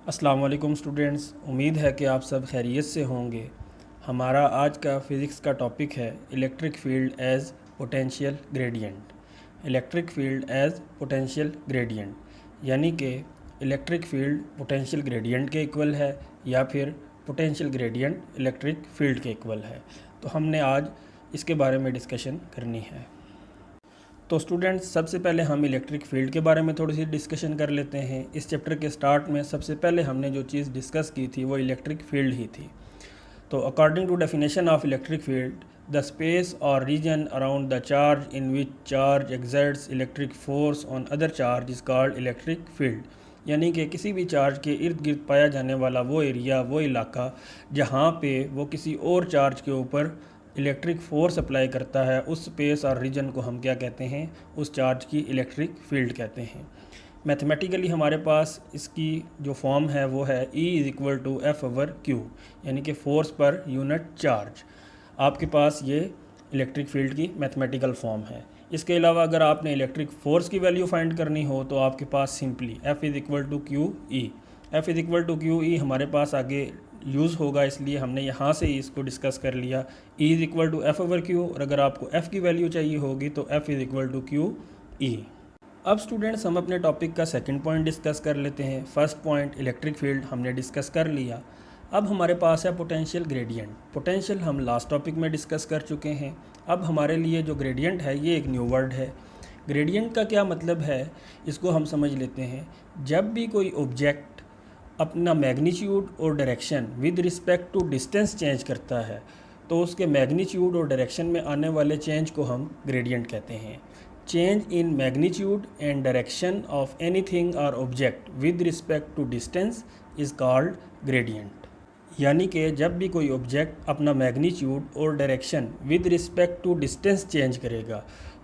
अस्सलाम वालेकुम स्टूडेंट्स, उम्मीद है कि आप सब खैरियत से होंगे। हमारा आज का फ़िज़िक्स का टॉपिक है electric field as potential gradient. Electric field as potential gradient यानी कि इलेक्ट्रिक फील्ड पोटेंशियल ग्रेडियंट के इक्वल है या फिर पोटेंशियल ग्रेडियंट इलेक्ट्रिक फील्ड के इक्वल है। तो हमने आज इसके बारे में डिस्कशन करनी है। तो स्टूडेंट्स, सबसे पहले हम इलेक्ट्रिक फील्ड के बारे में थोड़ी सी डिस्कशन कर लेते हैं। इस चैप्टर के स्टार्ट में सबसे पहले हमने जो चीज़ डिस्कस की थी वो इलेक्ट्रिक फील्ड ही थी। तो according to definition of electric field, the space और region around the charge in which charge exerts electric force on other charge is called electric field. यानी कि किसी भी चार्ज के इर्द गिर्द पाया जाने वाला वो एरिया, वो इलाका जहाँ पे वो किसी और चार्ज के ऊपर इलेक्ट्रिक फोर्स अप्लाई करता है, उस स्पेस और रीजन को हम क्या कहते हैं? उस चार्ज की इलेक्ट्रिक फील्ड कहते हैं। मैथमेटिकली हमारे पास इसकी जो फॉर्म है वो है E = F/Q, यानी कि फोर्स पर यूनिट चार्ज। आपके पास ये इलेक्ट्रिक फील्ड की मैथमेटिकल फॉर्म है। इसके अलावा अगर आपने इलेक्ट्रिक फोर्स की वैल्यू फाइंड करनी हो तो आपके पास simply F = QE। F = QE हमारे पास आगे यूज़ होगा, इसलिए हमने यहाँ से ही इसको डिस्कस कर लिया। E = F/Q, और अगर आपको F की वैल्यू चाहिए होगी तो F = QE। अब स्टूडेंट्स, हम अपने टॉपिक का सेकंड पॉइंट डिस्कस कर लेते हैं। फर्स्ट पॉइंट इलेक्ट्रिक फील्ड हमने डिस्कस कर लिया। अब हमारे पास है पोटेंशियल ग्रेडियंट। पोटेंशियल हम लास्ट टॉपिक में डिस्कस कर चुके हैं। अब हमारे लिए जो ग्रेडियंट है ये एक न्यू वर्ड है। ग्रेडियंट का क्या मतलब है, इसको हम समझ लेते हैं। जब भी कोई ऑब्जेक्ट अपना मैग्नीट्यूड और direction with respect to distance change करता है तो उसके मैग्नीट्यूड और डायरेक्शन में आने वाले चेंज को हम ग्रेडियंट कहते हैं। Change in magnitude and direction of anything और object with respect to distance is called gradient. यानी कि जब भी कोई ऑब्जेक्ट अपना मैग्नीट्यूड और direction with respect to distance change करेगा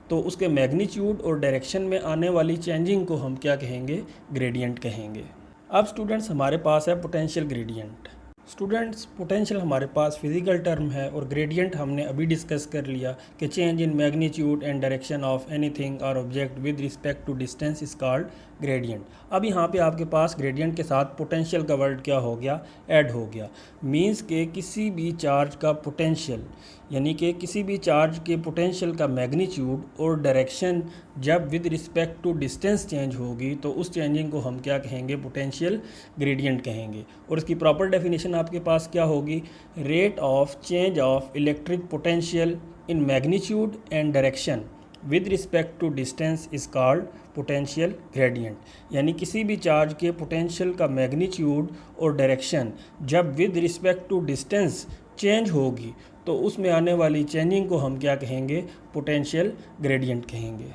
तो उसके मैग्नीट्यूड और डायरेक्शन में आने वाली चेंजिंग को हम क्या कहेंगे? ग्रेडियंट कहेंगे। अब स्टूडेंट्स, हमारे पास है पोटेंशियल ग्रेडियंट। स्टूडेंट्स, पोटेंशियल हमारे पास फिजिकल टर्म है और ग्रेडियंट हमने अभी डिस्कस कर लिया कि change in magnitude and direction of anything और object with respect to distance is called gradient. अब यहाँ पे आपके पास ग्रेडियंट के साथ पोटेंशियल का वर्ड क्या हो गया? ऐड हो गया। मींस के किसी भी चार्ज का पोटेंशियल, यानी कि किसी भी चार्ज के पोटेंशियल का मैग्नीट्यूड और डायरेक्शन जब with respect to distance change होगी तो उस चेंजिंग को हम क्या कहेंगे? पोटेंशियल ग्रेडियंट कहेंगे। और इसकी प्रॉपर डेफिनेशन आपके पास क्या होगी? Rate of change of electric potential in magnitude and direction with respect to distance is called potential gradient. यानी किसी भी चार्ज के पोटेंशियल का मैग्नीट्यूड और डायरेक्शन जब with respect to distance change होगी तो उसमें आने वाली चेंजिंग को हम क्या कहेंगे? पोटेंशियल ग्रेडियंट कहेंगे।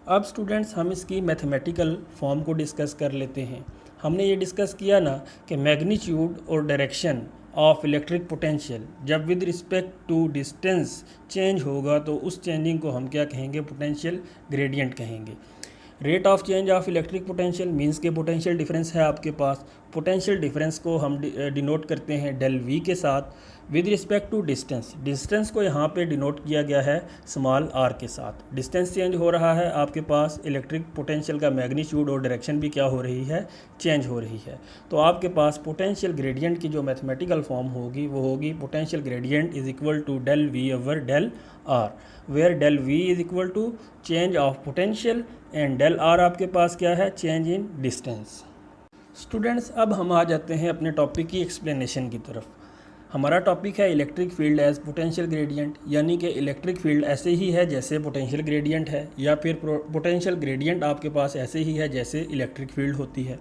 अब स्टूडेंट्स, हम इसकी मैथमेटिकल फॉर्म को डिस्कस कर लेते हैं। हमने ये डिस्कस किया ना कि मैग्नीट्यूड और डायरेक्शन ऑफ इलेक्ट्रिक पोटेंशियल जब with respect to distance change होगा तो उस चेंजिंग को हम क्या कहेंगे? पोटेंशियल ग्रेडियंट कहेंगे। Rate of change of electric potential means के पोटेंशियल डिफरेंस है आपके पास। पोटेंशियल डिफरेंस को हम डिनोट करते हैं डेल वी के साथ with respect to distance. Distance को यहाँ पे डिनोट किया गया है स्मॉल आर के साथ। डिस्टेंस चेंज हो रहा है, आपके पास इलेक्ट्रिक पोटेंशियल का मैग्नीट्यूड और डायरेक्शन भी क्या हो रही है? चेंज हो रही है। तो आपके पास पोटेंशियल ग्रेडियंट की जो मैथमेटिकल फॉर्म होगी वो होगी potential gradient is equal to del V over del R, where del V is equal to change of potential and del R आपके पास क्या है? Change in distance. स्टूडेंट्स, अब हम आ जाते हैं अपने टॉपिक की एक्सप्लेनेशन की तरफ। हमारा टॉपिक है electric field as potential gradient, यानी कि इलेक्ट्रिक फील्ड ऐसे ही है जैसे पोटेंशियल ग्रेडियंट है, या फिर पोटेंशियल ग्रेडियंट आपके पास ऐसे ही है जैसे इलेक्ट्रिक फील्ड होती है।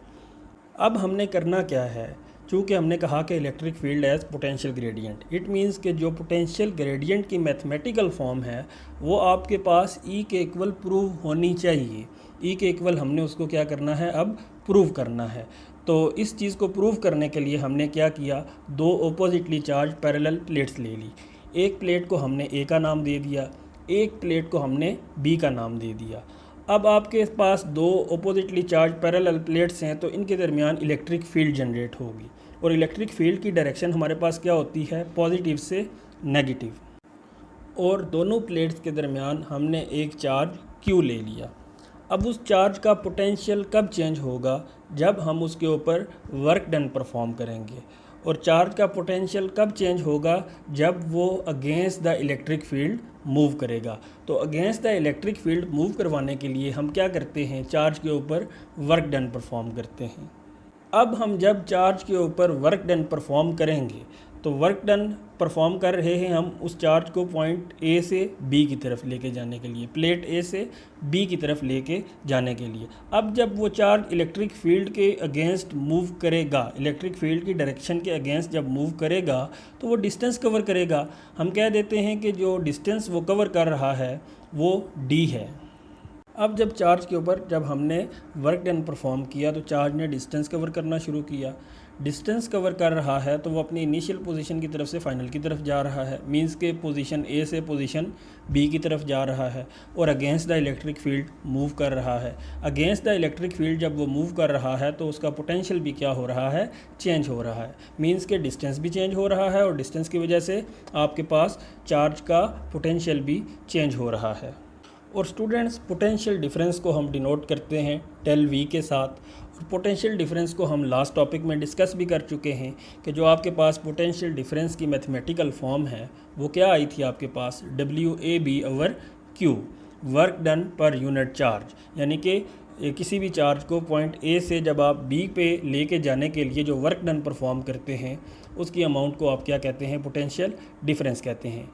अब हमने करना क्या है? चूँकि हमने कहा कि electric field as potential gradient, it means कि जो पोटेंशियल ग्रेडियंट की मैथमेटिकल फॉर्म है वो आपके पास E के इक्वल प्रूव होनी चाहिए। E के इक्वल हमने उसको क्या करना है? अब प्रूव करना है। तो इस चीज़ को प्रूव करने के लिए हमने क्या किया? दो ऑपोजिटली चार्ज पैरेलल प्लेट्स ले ली। एक प्लेट को हमने A का नाम दे दिया, एक प्लेट को हमने B का नाम दे दिया। अब आपके पास दो ऑपोजिटली चार्ज पैरेलल प्लेट्स हैं तो इनके दरमियान इलेक्ट्रिक फील्ड जनरेट होगी, और इलेक्ट्रिक फील्ड की डायरेक्शन हमारे पास क्या होती है? पॉजिटिव से नेगेटिव। और दोनों प्लेट्स के दरमियान हमने एक चार्ज Q ले लिया। अब उस चार्ज का पोटेंशियल कब चेंज होगा? जब हम उसके ऊपर वर्क डन परफॉर्म करेंगे। और चार्ज का पोटेंशियल कब चेंज होगा? जब वो against the electric field move करेगा। तो against the electric field move करवाने के लिए हम क्या करते हैं? चार्ज के ऊपर वर्क डन परफॉर्म करते हैं। अब हम जब चार्ज के ऊपर वर्क डन परफॉर्म करेंगे तो वर्क डन परफॉर्म कर रहे हैं हम उस चार्ज को पॉइंट ए से बी की तरफ लेके जाने के लिए, प्लेट ए से बी की तरफ लेके जाने के लिए। अब जब वो चार्ज इलेक्ट्रिक फील्ड के अगेंस्ट मूव करेगा, इलेक्ट्रिक फील्ड की डायरेक्शन के अगेंस्ट जब मूव करेगा तो वो डिस्टेंस कवर करेगा। हम कह देते हैं कि जो डिस्टेंस वो कवर कर रहा है वो डी है। अब जब चार्ज के ऊपर जब हमने वर्क डन परफॉर्म किया तो चार्ज ने डिस्टेंस कवर करना शुरू किया। डिस्टेंस कवर कर रहा है तो वो अपनी इनिशियल पोजीशन की तरफ से फाइनल की तरफ जा रहा है, मींस के पोजीशन ए से पोजीशन बी की तरफ जा रहा है और against the electric field move कर रहा है। अगेंस्ट द इलेक्ट्रिक फील्ड जब वो मूव कर रहा है तो उसका पोटेंशियल भी क्या हो रहा है? चेंज हो रहा है। मींस के डिस्टेंस भी चेंज हो रहा है और डिस्टेंस की वजह से आपके पास चार्ज का पोटेंशियल भी चेंज हो रहा है। और स्टूडेंट्स, पोटेंशियल डिफरेंस को हम डिनोट करते हैं डेल वी के साथ। और पोटेंशियल डिफरेंस को हम लास्ट टॉपिक में डिस्कस भी कर चुके हैं कि जो आपके पास पोटेंशियल डिफरेंस की मैथमेटिकल फॉर्म है वो क्या आई थी आपके पास? WAB/Q, work done per unit charge. यानी कि किसी भी चार्ज को पॉइंट ए से जब आप बी पे लेके जाने के लिए जो वर्क डन परफॉर्म करते हैं उसकी अमाउंट को आप क्या कहते हैं? पोटेंशियल डिफरेंस कहते हैं।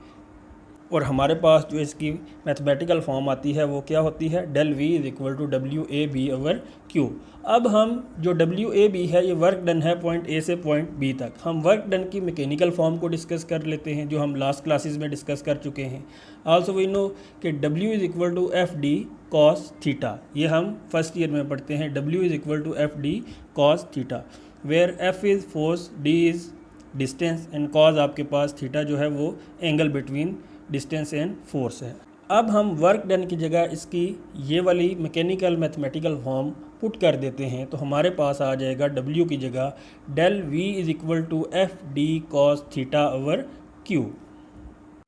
और हमारे पास जो इसकी मैथमेटिकल फॉर्म आती है वो क्या होती है? ∆V = WAB/Q। अब हम जो WAB है ये वर्क डन है पॉइंट ए से पॉइंट बी तक। हम वर्क डन की मैकेनिकल फॉर्म को डिस्कस कर लेते हैं जो हम लास्ट क्लासेस में डिस्कस कर चुके हैं। आल्सो वी नो कि W = FD cos थीटा, ये हम फर्स्ट ईयर में पढ़ते हैं। W = FD cos theta, where F is force, D is distance and cos आपके पास थीटा जो है वो angle between distance and force है। अब हम वर्क डन की जगह इसकी ये वाली मैकेनिकल मैथमेटिकल फॉर्म पुट कर देते हैं तो हमारे पास आ जाएगा W की जगह ∆V = FD cos θ/Q।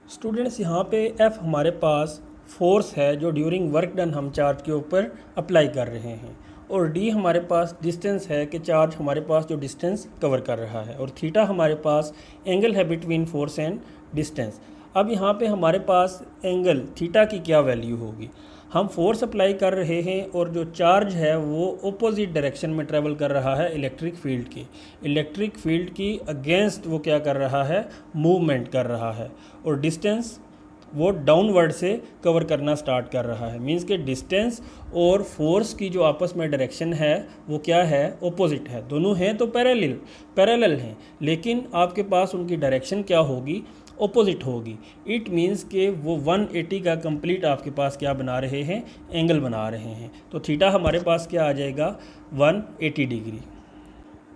Students, यहाँ पे F हमारे पास फोर्स है जो ड्यूरिंग वर्क डन हम चार्ज के ऊपर अप्लाई कर रहे हैं और D हमारे पास डिस्टेंस है कि चार्ज हमारे पास जो डिस्टेंस कवर कर रहा है और थीटा हमारे पास एंगल है बिटवीन फोर्स एंड डिस्टेंस। अब यहाँ पे हमारे पास एंगल थीटा की क्या वैल्यू होगी? हम फोर्स अप्लाई कर रहे हैं और जो चार्ज है वो अपोजिट डायरेक्शन में ट्रेवल कर रहा है इलेक्ट्रिक फील्ड की। इलेक्ट्रिक फील्ड की अगेंस्ट वो क्या कर रहा है? मूवमेंट कर रहा है और डिस्टेंस वो डाउनवर्ड से कवर करना स्टार्ट कर रहा है। मींस के डिस्टेंस और फोर्स की जो आपस में डायरेक्शन है वो क्या है? अपोजिट है। दोनों हैं तो पैरेलल हैं, लेकिन आपके पास उनकी डायरेक्शन क्या होगी? अपोजिट होगी। इट मीन्स के वो 180 का कंप्लीट आपके पास क्या बना रहे हैं? एंगल बना रहे हैं। तो थीटा हमारे पास क्या आ जाएगा? 180 डिग्री।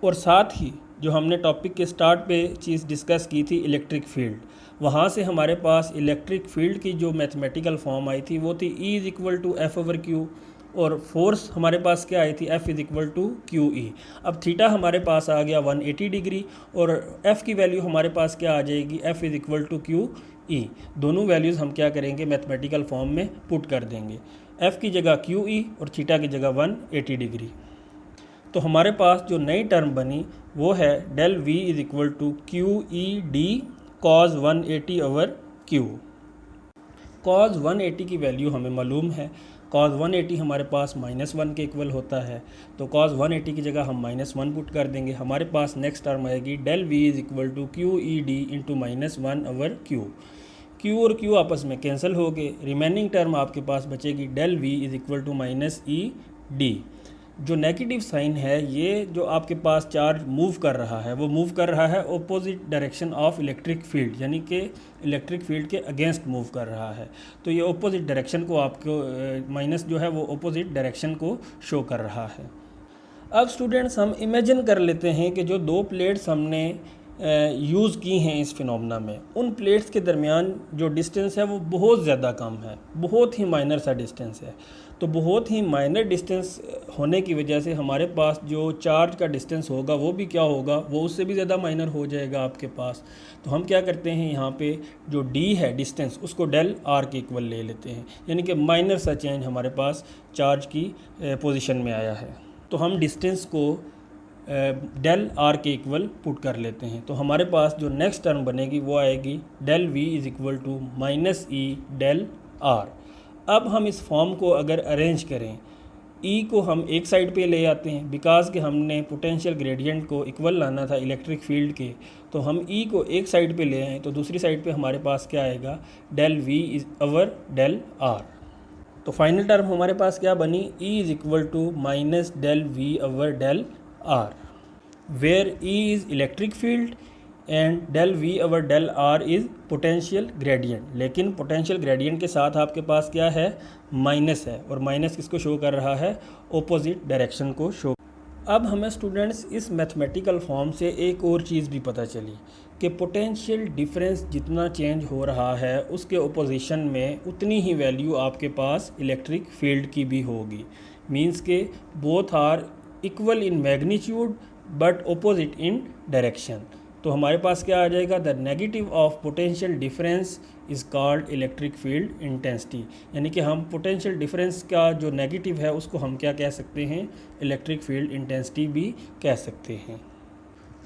और साथ ही जो हमने टॉपिक के स्टार्ट पे चीज़ डिस्कस की थी इलेक्ट्रिक फील्ड, वहाँ से हमारे पास इलेक्ट्रिक फील्ड की जो मैथमेटिकल फॉर्म आई थी वो थी E = F/Q और फोर्स हमारे पास क्या आई थी? F = QE। अब थीटा हमारे पास आ गया 180 डिग्री और F की वैल्यू हमारे पास क्या आ जाएगी? F = QE। दोनों वैल्यूज़ हम क्या करेंगे? मैथमेटिकल फॉर्म में पुट कर देंगे। F की जगह QE और थीटा की जगह 180 डिग्री। तो हमारे पास जो नई टर्म बनी वो है ∆V = QED cos 180/Q। cos 180 की वैल्यू हमें मालूम है। cos 180 हमारे पास -1 के इक्वल होता है, तो cos 180 की जगह हम -1 पुट कर देंगे। हमारे पास नेक्स्ट टर्म आएगी ∆V = QED × -1/Q। Q और Q आपस में कैंसिल हो गए, रिमेनिंग टर्म आपके पास बचेगी ∆V = -ED। जो नेगेटिव साइन है ये जो आपके पास चार्ज मूव कर रहा है वो मूव कर रहा है opposite direction of electric field, यानी कि इलेक्ट्रिक फील्ड के अगेंस्ट मूव कर रहा है। तो ये अपोजिट डायरेक्शन को आपको माइनस जो है वो अपोजिट डायरेक्शन को शो कर रहा है। अब स्टूडेंट्स, हम इमेजिन कर लेते हैं कि जो दो प्लेट्स हमने यूज़ की हैं इस फिनोमेना में, उन प्लेट्स के दरमियान जो डिस्टेंस है वो बहुत ज़्यादा कम है, बहुत ही माइनर सा डिस्टेंस है। तो बहुत ही माइनर डिस्टेंस होने की वजह से हमारे पास जो चार्ज का डिस्टेंस होगा वो भी क्या होगा, वो उससे भी ज़्यादा माइनर हो जाएगा आपके पास। तो हम क्या करते हैं, यहाँ पे जो डी है डिस्टेंस, उसको डेल आर के इक्वल ले लेते हैं, यानी कि माइनर सा चेंज हमारे पास चार्ज की पोजीशन में आया है। तो हम डिस्टेंस को डेल आर के इक्वल पुट कर लेते हैं। तो हमारे पास जो नेक्स्ट टर्म बनेगी वो आएगी del V is equal to minus E del R. अब हम इस फॉर्म को अगर अरेंज करें, ई को हम एक साइड पे ले आते हैं बिकॉज कि हमने पोटेंशियल ग्रेडियंट को इक्वल लाना था इलेक्ट्रिक फील्ड के। तो हम ई को एक साइड पे ले आए तो दूसरी साइड पे हमारे पास क्या आएगा, del V is over del R. तो फाइनल टर्म हमारे पास क्या बनी, E is equal to minus del V over del R, where E is electric field and del V over del R is potential gradient. लेकिन potential gradient के साथ आपके पास क्या है, माइनस है, और माइनस किसको शो कर रहा है, ऑपोजिट डायरेक्शन को शो। अब हमें स्टूडेंट्स इस मैथमेटिकल फॉर्म से एक और चीज़ भी पता चली कि पोटेंशियल डिफरेंस जितना चेंज हो रहा है उसके ओपोजिशन में उतनी ही वैल्यू आपके पास इलेक्ट्रिक फील्ड की भी होगी। मींस के both are equal in magnitude but opposite in direction. तो हमारे पास क्या आ जाएगा, the negative of potential difference is called electric field intensity. यानी कि हम पोटेंशियल डिफरेंस का जो नेगेटिव है उसको हम क्या कह सकते हैं, इलेक्ट्रिक फील्ड इंटेंसिटी भी कह सकते हैं।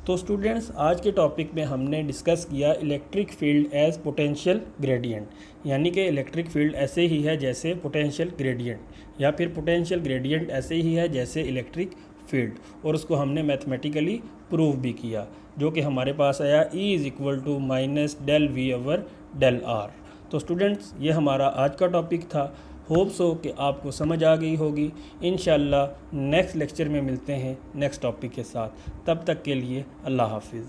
तो स्टूडेंट्स, आज के टॉपिक में हमने डिस्कस किया electric field as potential gradient, यानी कि इलेक्ट्रिक फील्ड ऐसे ही है जैसे पोटेंशियल ग्रेडियंट, या फिर पोटेंशियल ग्रेडियंट ऐसे ही है जैसे इलेक्ट्रिक फील्ड, और उसको हमने मैथमेटिकली प्रूव भी किया, जो कि हमारे पास आया E is equal to minus del V over del R. तो स्टूडेंट्स, ये हमारा आज का टॉपिक था। होप सो कि आपको समझ आ गई होगी। इंशाल्लाह नेक्स्ट लेक्चर में मिलते हैं नेक्स्ट टॉपिक के साथ। तब तक के लिए अल्लाह हाफिज़।